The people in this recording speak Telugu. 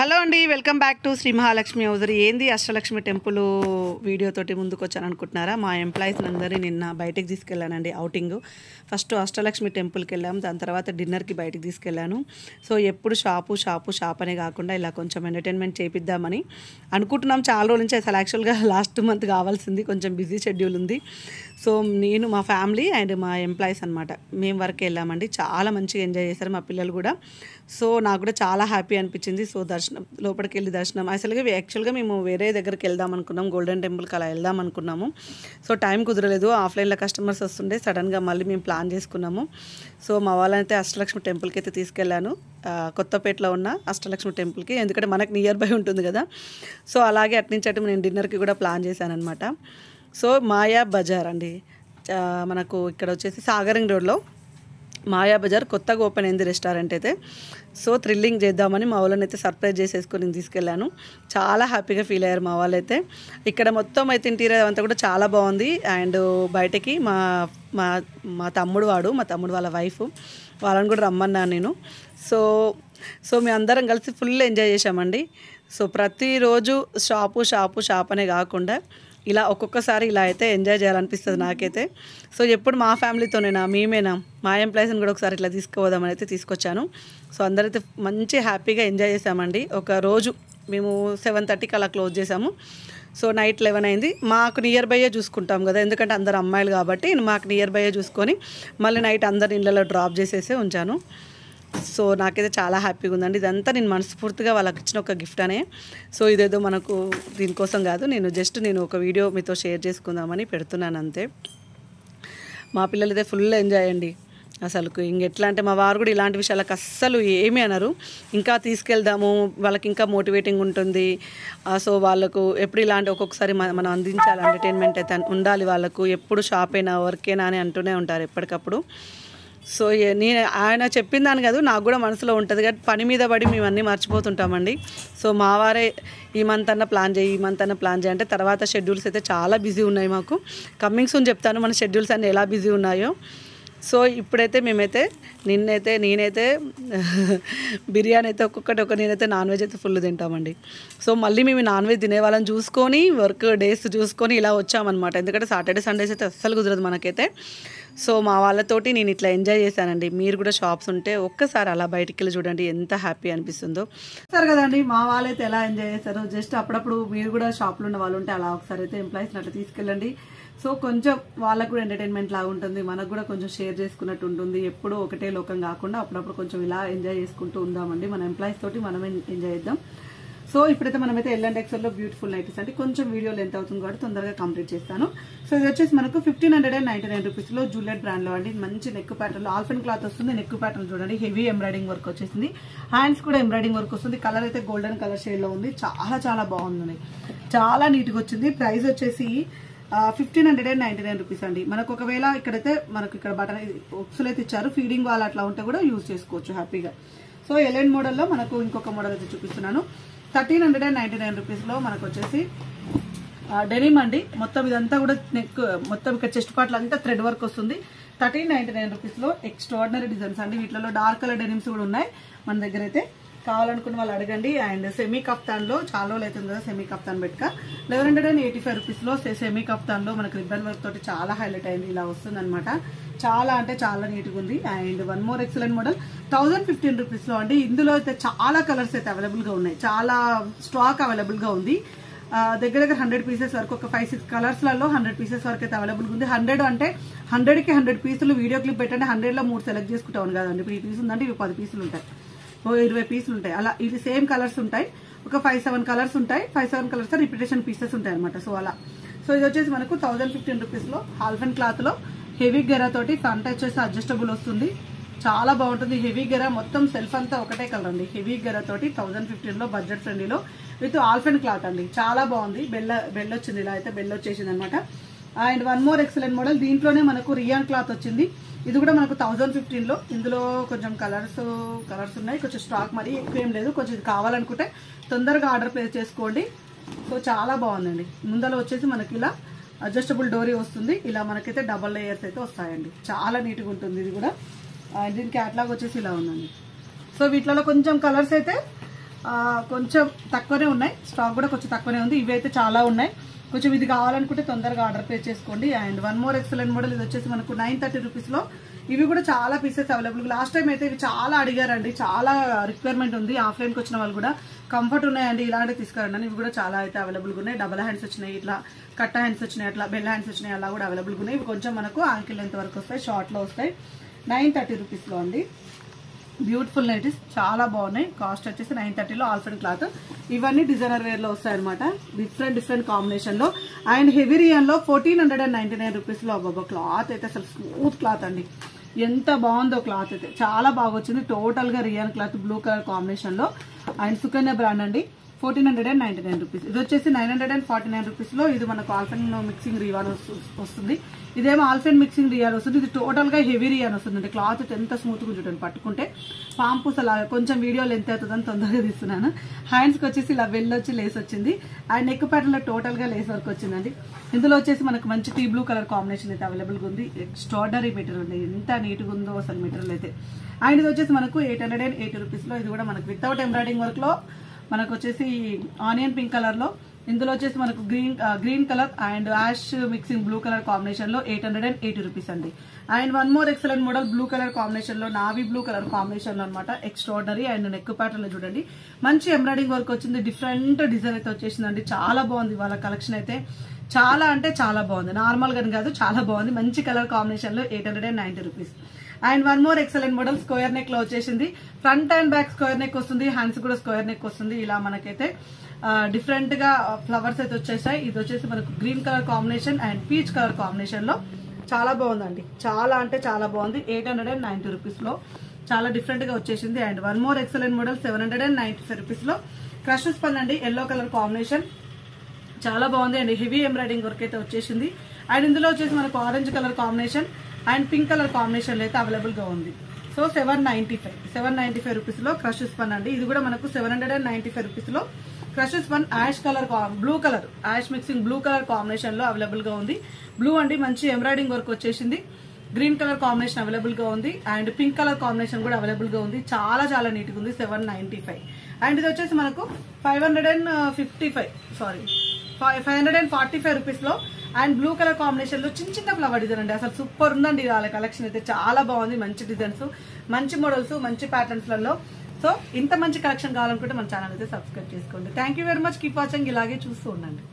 హలో అండి, welcome back to Sri Mahalakshmi hosiery. ఏంది అష్టలక్ష్మి టెంపుల్ వీడియోతోటి ముందుకు వచ్చాను అనుకుంటున్నారా? మా ఎంప్లాయీస్ అందరినీ నిన్న బయటికి తీసుకెళ్ళానండి అవుటింగ్. ఫస్ట్ అష్టలక్ష్మి టెంపుల్కి వెళ్ళాము, దాని తర్వాత డిన్నర్కి బయటికి తీసుకెళ్ళాను. సో ఎప్పుడు షాపు అనే కాకుండా ఇలా కొంచెం ఎంటర్టైన్మెంట్ చేపిద్దామని అనుకుంటున్నాం చాలా రోజుల నుంచి. అసలు యాక్చువల్గా లాస్ట్ మంత్ కావాల్సింది, కొంచెం బిజీ షెడ్యూల్ ఉంది. సో నేను, మా ఫ్యామిలీ అండ్ మా ఎంప్లాయీస్ అనమాట, మేము వరకు వెళ్ళామండి. చాలా మంచిగా ఎంజాయ్ చేశారు మా పిల్లలు కూడా. సో నాకు కూడా చాలా హ్యాపీ అనిపించింది. సో లోపలికి వెళ్ళి దర్శనం, యాక్చువల్గా మేము వేరే దగ్గరికి వెళ్దాం అనుకున్నాం, గోల్డెన్ టెంపుల్కి అలా వెళ్దాం అనుకున్నాము. సో టైం కుదరలేదు, ఆఫ్లైన్లో కస్టమర్స్ వస్తుండే, సడన్గా మళ్ళీ మేము ప్లాన్ చేసుకున్నాము. సో మా వాళ్ళైతే అష్టలక్ష్మి టెంపుల్కి అయితే తీసుకెళ్ళాను, కొత్తపేటలో ఉన్న అష్టలక్ష్మి టెంపుల్కి, ఎందుకంటే మనకు నియర్ బై ఉంటుంది కదా. సో అలాగే అట్నుంచి అటు నేను డిన్నర్కి కూడా ప్లాన్ చేశాను అనమాట. సో మాయా బజార్ అండి, మనకు ఇక్కడ వచ్చేసి సాగరింగ్ రోడ్లో మాయా బజార్ కొత్తగా ఓపెన్ అయింది రెస్టారెంట్ అయితే. సో థ్రిల్లింగ్ చేద్దామని మా వాళ్ళని అయితే సర్ప్రైజ్ చేసేసుకొని తీసుకెళ్ళాను. చాలా హ్యాపీగా ఫీల్ అయ్యారు మా వాళ్ళైతే. ఇక్కడ మొత్తం అయితే ఇంటీరియర్ అంతా కూడా చాలా బాగుంది. అండ్ బయటకి మా మా మా తమ్ముడు వాళ్ళ వైఫ్, వాళ్ళని కూడా రమ్మన్నాను నేను. సో మేము అందరం కలిసి ఫుల్ ఎంజాయ్ చేసామండి. సో ప్రతిరోజు షాప్ అనే కాకుండా ఇలా ఒక్కొక్కసారి ఇలా అయితే ఎంజాయ్ చేయాలనిపిస్తుంది నాకైతే. సో ఎప్పుడు మా ఫ్యామిలీతోనేనా, మేమేనా, మా ఎంప్లాయీస్ని కూడా ఒకసారి ఇట్లా తీసుకుపోదామని అయితే తీసుకొచ్చాను. సో అందరైతే మంచి హ్యాపీగా ఎంజాయ్ చేసామండి. ఒక రోజు మేము 7:30కి అలా క్లోజ్ చేసాము. సో నైట్ 11 అయింది. మాకు నియర్ బైయే చూసుకుంటాం కదా, ఎందుకంటే అందరు అమ్మాయిలు కాబట్టి మాకు నియర్ బైయే చూసుకొని మళ్ళీ నైట్ అందరి ఇళ్ళలో డ్రాప్ చేసేసి ఉంచాను. సో నాకైతే చాలా హ్యాపీగా ఉందండి. ఇదంతా నేను మనస్ఫూర్తిగా వాళ్ళకి ఇచ్చిన ఒక గిఫ్ట్ అనే. సో ఇదేదో మనకు దీనికోసం కాదు, నేను ఒక వీడియో మీతో షేర్ చేసుకుందామని పెడుతున్నాను అంతే. మా పిల్లలైతే ఫుల్ ఎంజాయ్ అండి. అసలు ఇంకెట్లా అంటే మా వారు కూడా ఇలాంటి విషయాలకు అస్సలు ఏమీ అనరు. ఇంకా తీసుకెళ్దాము, వాళ్ళకి ఇంకా మోటివేటింగ్ ఉంటుంది. సో వాళ్ళకు ఎప్పుడు ఇలాంటి ఒక్కొక్కసారి మనం అందించాలి, ఎంటర్టైన్మెంట్ అయితే ఉండాలి వాళ్ళకు. ఎప్పుడు షాప్ అయినా వర్కేనా అని అంటూనే ఉంటారు ఎప్పటికప్పుడు. సో ఆయన చెప్పిందాను కాదు, నాకు కూడా మనసులో ఉంటుంది కానీ పని మీద పడి మేము అన్నీ మర్చిపోతుంటామండి. సో మా వారే ఈ మంత్ అన్న ప్లాన్ చేయి అంటే తర్వాత షెడ్యూల్స్ అయితే చాలా బిజీ ఉన్నాయి మాకు. కమ్మింగ్ సూన్ చెప్తాను మన షెడ్యూల్స్ అన్నీ ఎలా బిజీ ఉన్నాయో. సో ఇప్పుడైతే నేనైతే బిర్యానీ అయితే నేనైతే నాన్ వెజ్ అయితే ఫుల్ తింటామండి. సో మళ్ళీ మేము నాన్ వెజ్ తినే వాళ్ళని చూసుకొని వర్క్ డేస్ చూసుకొని ఇలా వచ్చామన్నమాట. ఎందుకంటే సాటర్డే సండేస్ అయితే అస్సలు కుదరదు మనకైతే. సో మా వాళ్ళతోటి నేను ఇట్లా ఎంజాయ్ చేశానండి. మీరు కూడా షాప్స్ ఉంటే ఒక్కసారి అలా బయటికి వెళ్ళి చూడండి, ఎంత హ్యాపీ అనిపిస్తుందో. సరే కదండి, మా వాళ్ళైతే ఎలా ఎంజాయ్ చేశారో. జస్ట్ అప్పుడప్పుడు మీరు కూడా షాప్లో ఉన్న వాళ్ళు ఉంటే అలా ఒకసారి అయితే ఎంప్లాయీస్ని అట్లా తీసుకెళ్ళండి. సో కొంచెం వాళ్ళకు కూడా ఎంటర్టైన్మెంట్ లాగా ఉంటుంది, మనకు కూడా కొంచెం షేర్ చేసుకున్నట్టు ఉంటుంది. ఎప్పుడూ ఒకటే లోకం కాకుండా అప్పుడప్పుడు కొంచెం ఇలా ఎంజాయ్ చేసుకుంటూ ఉందామండి. మన ఎంప్లాయీస్ తోటి మనం ఎంజాయ్ చేద్దాం. సో ఇప్పుడైతే మనమైతే L&Xలో బ్యూటిఫుల్ నైటీస్ అంటే కొంచెం వీడియో లెంత్ అవుతుంది కాబట్టి తొందరగా కంప్లీట్ చేస్తాను. సో ఇది వచ్చేసి మనకు 1599 రూపీస్లో జూలియట్ బ్రాండ్లో అండి. మంచి నెక్ ప్యాటర్న్, ఆల్ఫెన్ క్లాత్ వస్తుంది. నెక్ ప్యాటర్న్ చూడండి, హెవీ ఎంబ్రాయిడింగ్ వర్క్ వచ్చేసింది. హ్యాండ్స్ కూడా ఎంబ్రాయిడింగ్ వర్క్ వస్తుంది. కలర్ అయితే గోల్డెన్ కలర్ షేడ్లో ఉంది. చాలా బాగుంది, చాలా నీట్గా వచ్చింది. ప్రైస్ వచ్చేసి 1599 రూపీస్ అండి. మనకు ఒకవేళ ఇక్కడైతే మనకు ఇక్కడ బటన్ ఉక్సులు అయితే ఇచ్చారు, ఫీడింగ్ వాళ్ళు అట్లా ఉంటే కూడా యూజ్ చేసుకోవచ్చు హ్యాపీగా. సో ఎలెన్ మోడల్లో మనకు ఇంకొక మోడల్ అయితే చూపిస్తున్నాను. 1399 రూపీస్లో మనకు వచ్చేసి డెనిమ్ అండి. మొత్తం ఇదంతా కూడా నెక్, మొత్తం ఇక్కడ చెస్ట్ పార్ట్లు అంతా థ్రెడ్ వర్క్ వస్తుంది. 1399 రూపీస్లో ఎక్స్ట్రాడినరీ డిజైన్స్ అండి. వీటిలో డార్క్ కలర్ డెనిమ్స్ కూడా ఉన్నాయి మన దగ్గర అయితే. కావాలనుకున్న వాళ్ళు అడగండి. అండ్ సెమీ కఫ్తాన్లో చాలా రోజులు అవుతుంది కదా సెమీ కఫ్తాన్ పెట్టుక 1185 రూపీస్లో సెమీ కఫ్తాన్లో మనకు రిబ్బన్ వర్క్ తోటి చాలా హైలైట్ అయింది. ఇలా వస్తుంది అనమాట. చాలా అంటే చాలా నీట్గా ఉంది. And one more excellent model 1015 రూపీస్లో అండి. ఇందులో అయితే చాలా కలర్స్ అయితే అవైలబుల్గా ఉన్నాయి, చాలా స్టాక్ అవైలబుల్గా ఉంది. దగ్గర 100 పీసెస్ వరకు, ఒక 5-6 కలర్స్లలో 100 పీసెస్ వరకు అయితే అవైలబుల్గా ఉంది. 100 అంటే 100కి 100 పీసులు వీడియో క్లిప్ పెట్టండి. 100లో 3 సెలెక్ట్ చేసుకుంటాను కదండి. ఇప్పుడు ఈ పీస్ ఉందంటే ఇవి 10 పీసులు ఉంటాయి, 20 పీసులు ఉంటాయి. అలా ఇది సేమ్ కలర్స్ ఉంటాయి, ఒక 5-7 కలర్స్ ఉంటాయి. 5-7 కలర్స్ రిపిటేషన్ పీసెస్ ఉంటాయి అనమాట. సో అలా. సో ఇది వచ్చేసి మనకు 1015 రూపీస్లో ఆల్ఫెన్ క్లాత్లో హెవీ గెరా తోటి ఫ్రంట్ వచ్చేసి అడ్జస్టబుల్ వస్తుంది. చాలా బాగుంటుంది. హెవీ గెరా మొత్తం సెల్ఫ్ అంతా ఒకటే కలర్ అండి. హెవీ గెరా తోటి 1015లో బడ్జెట్ ఫ్రెండ్లీలో విత్ ఆల్ఫెన్ క్లాత్ అండి. చాలా బాగుంది. బెల్ వచ్చింది, ఇలా అయితే బెల్ వచ్చేసింది అనమాట. And one more excellent model, దీంట్లోనే మనకు రియాన్ క్లాత్ వచ్చింది. ఇది కూడా మనకు 1015లో. ఇందులో కొంచెం కలర్స్ ఉన్నాయి, కొంచెం స్టాక్ మరీ ఎక్కువ ఏం లేదు. కొంచెం ఇది కావాలనుకుంటే తొందరగా ఆర్డర్ ప్లేస్ చేసుకోండి. సో చాలా బాగుందండి. ముందర వచ్చేసి మనకి ఇలా అడ్జస్టబుల్ డోరీ వస్తుంది. ఇలా మనకైతే డబల్ లేయర్స్ అయితే వస్తాయండి. చాలా నీట్గా ఉంటుంది ఇది కూడా. దీని క్యాట్లాగ్ వచ్చేసి ఇలా ఉందండి. సో వీటిలో కొంచెం కలర్స్ అయితే కొంచెం తక్కువనే ఉన్నాయి, స్టాక్ కూడా కొంచెం తక్కువనే ఉంది. ఇవైతే చాలా ఉన్నాయి, కొంచెం ఇది కావాలనుకుంటే తొందరగా ఆర్డర్ ప్లేస్ చేసుకోండి. And one more excellent model, ఇది వచ్చేసి మనకు 930 రూపీస్లో. ఇవి కూడా చాలా పీసెస్ అవైలబుల్. లాస్ట్ టైం అయితే ఇవి చాలా అడిగారండి, చాలా రిక్వైర్మెంట్ ఉంది. ఆఫ్లైన్కి వచ్చిన వాళ్ళు కూడా కంఫర్ట్ ఉన్నాయండి, ఇలాంటివి తీసుకురండి. ఇవి కూడా చాలా అయితే అవైలబుల్గా ఉన్నాయి. డబల్ హ్యాండ్స్ వచ్చినాయి, ఇట్లా కట్ట హ్యాండ్స్ వచ్చినాయి, అట్లా బెల్ హ్యాండ్స్ వచ్చినాయి, అలా కూడా అవైలబుల్గా ఉన్నాయి. ఇవి కొంచెం మనకు యాంకిల్ లెంత్ వరకు వస్తాయి, షార్ట్లో వస్తాయి. 930 రూపీస్లో అండి. బ్యూటిఫుల్ నైటీస్ చాలా బాగున్నాయి. కాస్ట్ వచ్చేసి 930లో ఆల్ఫెన్ క్లాత్. ఇవన్నీ డిజైనర్ వేర్ లో వస్తాయి అనమాట, డిఫరెంట్ కాంబినేషన్ లో. అండ్ హెవీ రియాన్ లో 1499 రూపీస్ లో. అబ్బాబా క్లాత్ అయితే అసలు స్మూత్ క్లాత్ అండి, ఎంత బాగుందో క్లాత్ అయితే, చాలా బాగా వచ్చింది. టోటల్ గా rayon cloth blue colour combination లో. అండ్ సుకన్య బ్రాండ్ అండి, 1499 రూపీస్. ఇది వచ్చేసి 949 రూపీస్ లో. ఇది మనకు ఆల్ఫెన్ మిక్సింగ్ రియాన్ వస్తుంది, ఇదేమో ఆల్ఫెన్ మిక్సింగ్ రియాన్ వస్తుంది. ఇది టోటల్ గా హెవీ రియాన్ వస్తుంది. క్లాత్ ఎంత స్మూత్ గా చూడండి, పట్టుకుంటే పాంపూస్ అలా. కొంచెం వీడియో లెంత్ అవుతుందని తొందరగా తీస్తున్నాను. హ్యాండ్స్ కి వచ్చేసి ఇలా వెళ్ళొచ్చి లేస్ వచ్చింది. అండ్ నెక్ ప్యాటర్న్ లో టోటల్ గా లేస్ వర్క్ వచ్చిందండి. ఇందులో వచ్చేసి మనకు మంచి టీ బ్లూ కలర్ కాంబినేషన్ అయితే అవైలబుల్ గా ఉంది. ఎక్స్ట్రాడనరీ మెటీరియల్ ఉంది, ఎంత నీట్ గా ఉందో అసలు మెటీరియల్ అయితే. అండ్ ఇది వచ్చేసి మనకు 880 రూపీస్ లో. ఇది కూడా మనకు వితౌట్ ఎంబ్రాయిడింగ్ వర్క్ లో మనకు వచ్చేసి ఆనియన్ పింక్ కలర్ లో. ఇందులో వచ్చేసి మనకు green colour and ash mixing blue colour combination లో 880 రూపీస్ అండి. And one more excellent model blue colour combination లో, నావీ బ్లూ కలర్ కాంబినేషన్ లో అనమాట. ఎక్స్ట్రాడనరీ. అండ్ నెక్ ప్యాటర్న్ లో చూడండి మంచి ఎంబ్రాయిడింగ్ వర్క్ వచ్చింది, డిఫరెంట్ డిజైన్ అయితే వచ్చేసిందండి. చాలా బాగుంది వాళ్ళ కలెక్షన్ అయితే, చాలా అంటే చాలా బాగుంది. నార్మల్ గా కాదు, చాలా బాగుంది. మంచి కలర్ కాంబినేషన్ లో 890 rupees. And one more excellent model square neck లో వచ్చేసింది. Front and back square neck వస్తుంది, హ్యాండ్స్ కూడా స్క్వేర్ నెక్ వస్తుంది. ఇలా మనకైతే డిఫరెంట్ గా ఫ్లవర్స్ అయితే వచ్చేసాయి. ఇది వచ్చేసి మనకు green colour combination and peach colour combination లో. చాలా బాగుందండి, చాలా అంటే చాలా బాగుంది. 890 రూపీస్ లో చాలా డిఫరెంట్ గా వచ్చేసింది. And one more excellent model 795 rupees లో క్రష్ స్పన్ అండి, ఎల్లో కలర్ కాంబినేషన్, చాలా బాగుంది. అండ్ హెవీ ఎంబ్రాయిడింగ్ వర్క్ అయితే వచ్చేసింది. అండ్ ఇందులో వచ్చేసి మనకు orange colour combination and pink colour combination లో అయితే అవైలబుల్ గా ఉంది. సో 795 రూపీస్ లో క్రష్ స్పన్ అండి. ఇది కూడా మనకు 795 రూపీస్ లో crush spun ash colour blue colour, ash mixing blue colour combination లో అవైలబుల్ గా ఉంది. బ్లూ అండి, మంచి ఎంబ్రాయిడింగ్ వర్క్ వచ్చేసింది. గ్రీన్ కలర్ కాంబినేషన్ అవైలబుల్ గా ఉంది. అండ్ పింక్ కలర్ కాంబినేషన్ కూడా అవైలబుల్ గా ఉంది. చాలా చాలా నీట్ గా ఉంది. 795. అండ్ ఇది వచ్చేసి మనకు 545 రూపీస్ లో. అండ్ బ్లూ కలర్ కాంబినేషన్ లో చిన్న ఫ్లవర్ డిజైన్ అండి, అసలు సూపర్ ఉందండి. వాళ్ళ కలెక్షన్ అయితే చాలా బాగుంది. మంచి డిజైన్స్, మంచి మోడల్స్, మంచి ప్యాటర్న్స్ లలో. సో ఇంత మంచి కలెక్షన్ కావాలనుకుంటే మన ఛానల్ అయితే సబ్స్క్రైబ్ చేసుకోండి. Thank you very much. Keep watching. ఇలాగే చూస్తూ ఉండండి.